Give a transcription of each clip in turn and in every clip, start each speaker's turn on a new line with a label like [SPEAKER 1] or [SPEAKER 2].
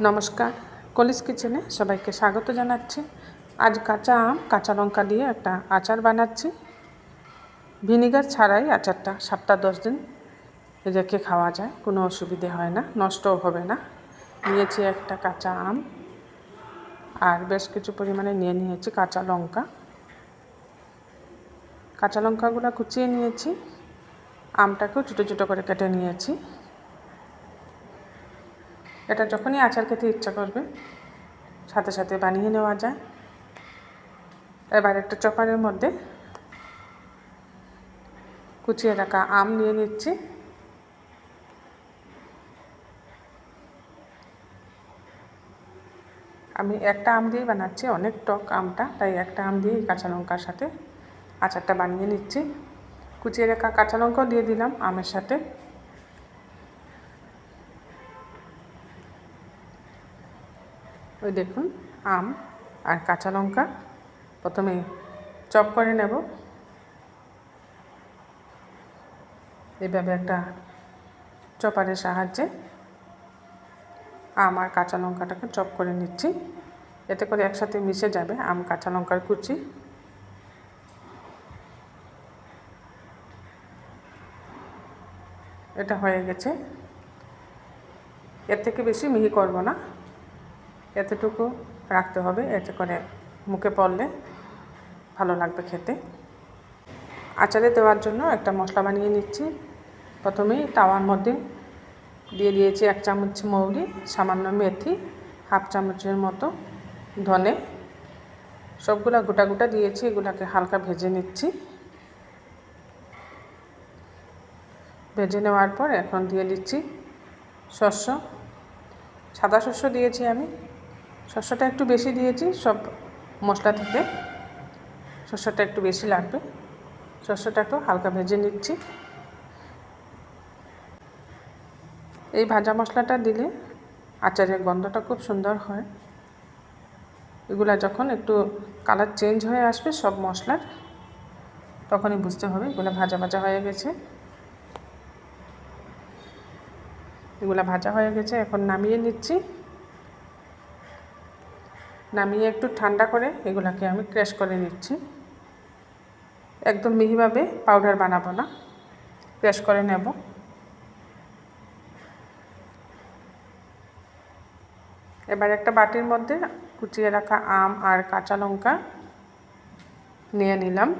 [SPEAKER 1] নমস্কার, কলিস কিচেনে সবাইকে স্বাগত জানাচ্ছি। আজ কাঁচা আম কাঁচা লঙ্কা দিয়ে একটা আচার বানাচ্ছি। ভিনিগার ছাড়াই আচারটা 7-10 দিন রেখে খাওয়া যায়, কোনো অসুবিধে হয় না, নষ্টও হবে না। নিয়েছি একটা কাঁচা আম আর বেশ কিছু পরিমাণে নিয়েছি কাঁচা লঙ্কা। কাঁচা লঙ্কাগুলো কুচিয়ে নিয়েছি, আমটাকেও ছোটো ছোটো করে কেটে নিয়েছি। এটা যখনই আচার খেতে ইচ্ছা করবে সাথে সাথে বানিয়ে নেওয়া যায়। এবার একটা চপারের মধ্যে কুচিয়ে রাখা আম নিয়ে নিচ্ছি। আমি একটা আম দিয়েই বানাচ্ছি, অনেক টক আমটা, তাই একটা আম দিয়েই কাঁচা লঙ্কার সাথে আচারটা বানিয়ে নিচ্ছি। কুচিয়ে রাখা কাঁচা লঙ্কাও দিয়ে দিলাম আমের সাথে। ওই দেখুন, আম আর কাঁচা লঙ্কা প্রথমে চপ করে নেব। এইভাবে একটা চপারের সাহায্যে আম আর কাঁচা লঙ্কাটাকে চপ করে নিচ্ছি, এতে করে একসাথে মিশে যাবে আম কাঁচা লঙ্কার কুচি। এটা হয়ে গেছে। এর থেকে বেশি মিহি করব না, এতটুকু রাখতে হবে, এতে করে মুখে পড়লে ভালো লাগবে খেতে। আচারে দেওয়ার জন্য একটা মশলা বানিয়ে নিচ্ছি। প্রথমেই তাওয়ার মধ্যে দিয়ে দিয়েছি 1 চামচ মৌরি, সামান্য মেথি, 1/2 চামচের মতো ধনে, সবগুলা গোটা গোটা দিয়েছি। এগুলাকে হালকা ভেজে নিচ্ছি। ভেজে নেওয়ার পর এখন দিয়ে দিচ্ছি শস্য। সাদা শস্য দিয়েছি আমি, শস্যটা একটু বেশি দিয়েছি, সব মশলা থেকে শস্যটা একটু বেশি লাগবে। শস্যটাকেও হালকা ভেজে নিচ্ছি। এই ভাজা মশলাটা দিলে আচারের গন্ধটা খুব সুন্দর হয়। এগুলা যখন একটু কালার চেঞ্জ হয়ে আসবে সব মশলার, তখনই বুঝতে হবে এগুলো ভাজা ভাজা হয়ে গেছে। এগুলো ভাজা হয়ে গেছে, এখন নামিয়ে নিচ্ছি। নামিয়ে একটু ঠান্ডা করে এগুলাকে আমি ক্র্যাশ করে নিচ্ছি। একদম মিহিভাবে পাউডার বানাবো না, ক্র্যাশ করে নেব। এবার একটা বাটির মধ্যে কুচিয়ে রাখা আম আর কাঁচা লঙ্কা নিয়ে নিলাম।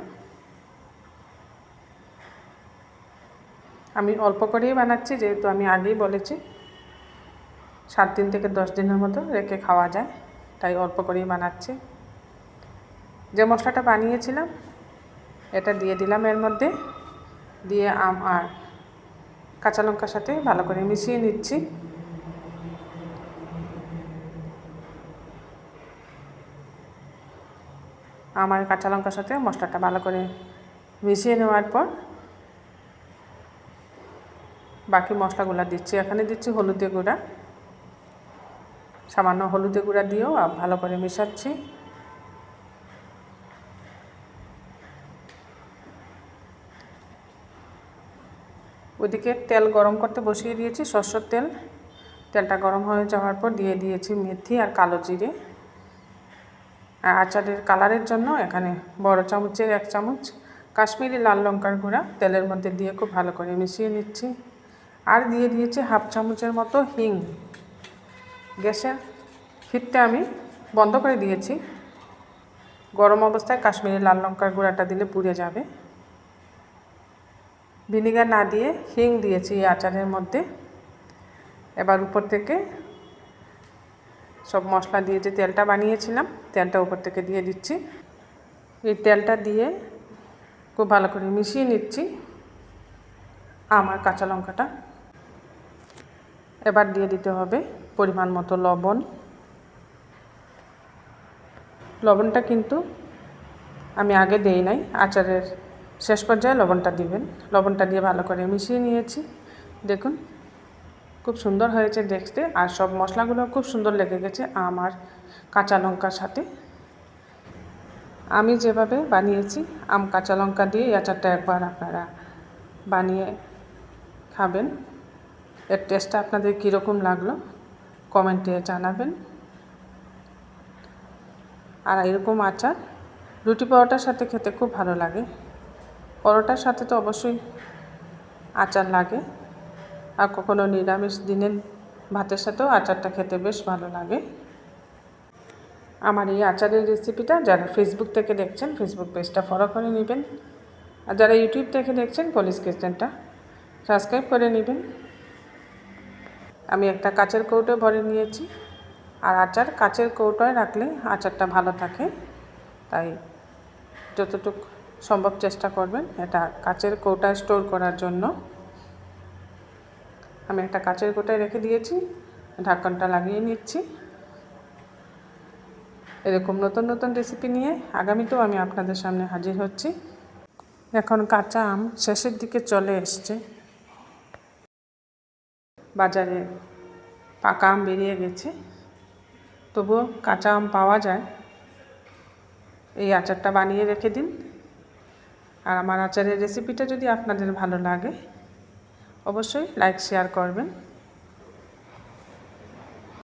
[SPEAKER 1] আমি অল্প করেই বানাচ্ছি, যেহেতু আমি আগেই বলেছি 7 দিন থেকে 10 দিনের মতো রেখে খাওয়া যায়, তাই অল্প করেই বানাচ্ছি। যে মশলাটা বানিয়েছিলাম এটা দিয়ে দিলাম এর মধ্যে, দিয়ে আম আর কাঁচা লঙ্কার সাথে ভালো করে মিশিয়ে নিচ্ছি। আম আর কাঁচা লঙ্কার সাথে মশলাটা ভালো করে মিশিয়ে নেওয়ার পর বাকি মশলাগুলো দিচ্ছি। এখানে দিচ্ছি হলুদের গুঁড়া, সামান্য হলুদের গুঁড়া দিয়েও ভালো করে মেশাচ্ছি। ওইদিকে তেল গরম করতে বসিয়ে দিয়েছি, সরষের তেল। তেলটা গরম হয়ে যাওয়ার পর দিয়ে দিয়েছি মেথি আর কালো জিরে। আর আচারের কালারের জন্য এখানে বড় চামচের 1 চামচ কাশ্মীরি লাল লঙ্কার গুঁড়া তেলের মধ্যে দিয়ে খুব ভালো করে মিশিয়ে নিচ্ছি। আর দিয়ে দিয়েছি 1/2 চামচের মতো হিং। গ্যাসের হিটটা আমি বন্ধ করে দিয়েছি। গরম অবস্থায় কাশ্মীরি লাল লঙ্কার গুঁড়াটা দিলে পুড়ে যাবে। ভিনিগার না দিয়ে হিং দিয়েছি এই আচারের মধ্যে। এবার উপর থেকে সব মশলা দিয়ে যে তেলটা বানিয়েছিলাম তেলটা উপর থেকে দিয়ে দিচ্ছি। এই তেলটা দিয়ে খুব ভালো করে মিশিয়ে নিচ্ছি আম আর কাঁচা লঙ্কাটা। এবার দিয়ে দিতে হবে পরিমাণ মতো লবণ। লবণটা কিন্তু আমি আগে দেই নাই, আচারের শেষ পর্যায়ে লবণটা দিবেন। লবণটা দিয়ে ভালো করে মিশিয়ে নিয়েছি। দেখুন খুব সুন্দর হয়েছে দেখতে, আর সব মশলাগুলো খুব সুন্দর লেগে গেছে আম আর কাঁচা লঙ্কার সাথে। আমি যেভাবে বানিয়েছি আম কাঁচা লঙ্কা দিয়ে এই আচারটা একবার আপনারা বানিয়ে খাবেন। এর টেস্টটা আপনাদের কীরকম লাগলো কমেন্টে জানাবেন। আর এরকম আচার রুটি পরোটার সাথে খেতে খুব ভালো লাগে। পরোটার সাথে তো অবশ্যই আচার লাগে, আর কখনো নিরামিষ দিনের ভাতের সাথেও আচারটা খেতে বেশ ভালো লাগে। আমার এই আচারের রেসিপিটা যারা ফেসবুক থেকে দেখছেন ফেসবুক পেজটা ফলো করে নেবেন, আর যারা ইউটিউব থেকে দেখছেন পলিশ কিচেনটা সাবস্ক্রাইব করে নেবেন। আমি একটা কাচের কৌটো ভরে নিয়েছি, আর আচার কাচের কৌটোয় রাখলে আচারটা ভালো থাকে, তাই যতটুকু সম্ভব চেষ্টা করবেন এটা কাচের কৌটায় স্টোর করার জন্য। আমি একটা কাচের কৌটায় রেখে দিয়েছি, ঢাকনটা লাগিয়ে নিচ্ছি। এরকম নতুন নতুন রেসিপি নিয়ে আগামীতেও আমি আপনাদের সামনে হাজির হচ্ছি। এখন কাঁচা আম শেষের দিকে চলে এসছে, বাজারে পাকা আম বেরিয়ে গেছে, তবুও কাঁচা আম পাওয়া যায়। এই আচারটা বানিয়ে রেখে দিন। আর আমার আচারের রেসিপিটা যদি আপনাদের ভালো লাগে অবশ্যই লাইক শেয়ার করবেন।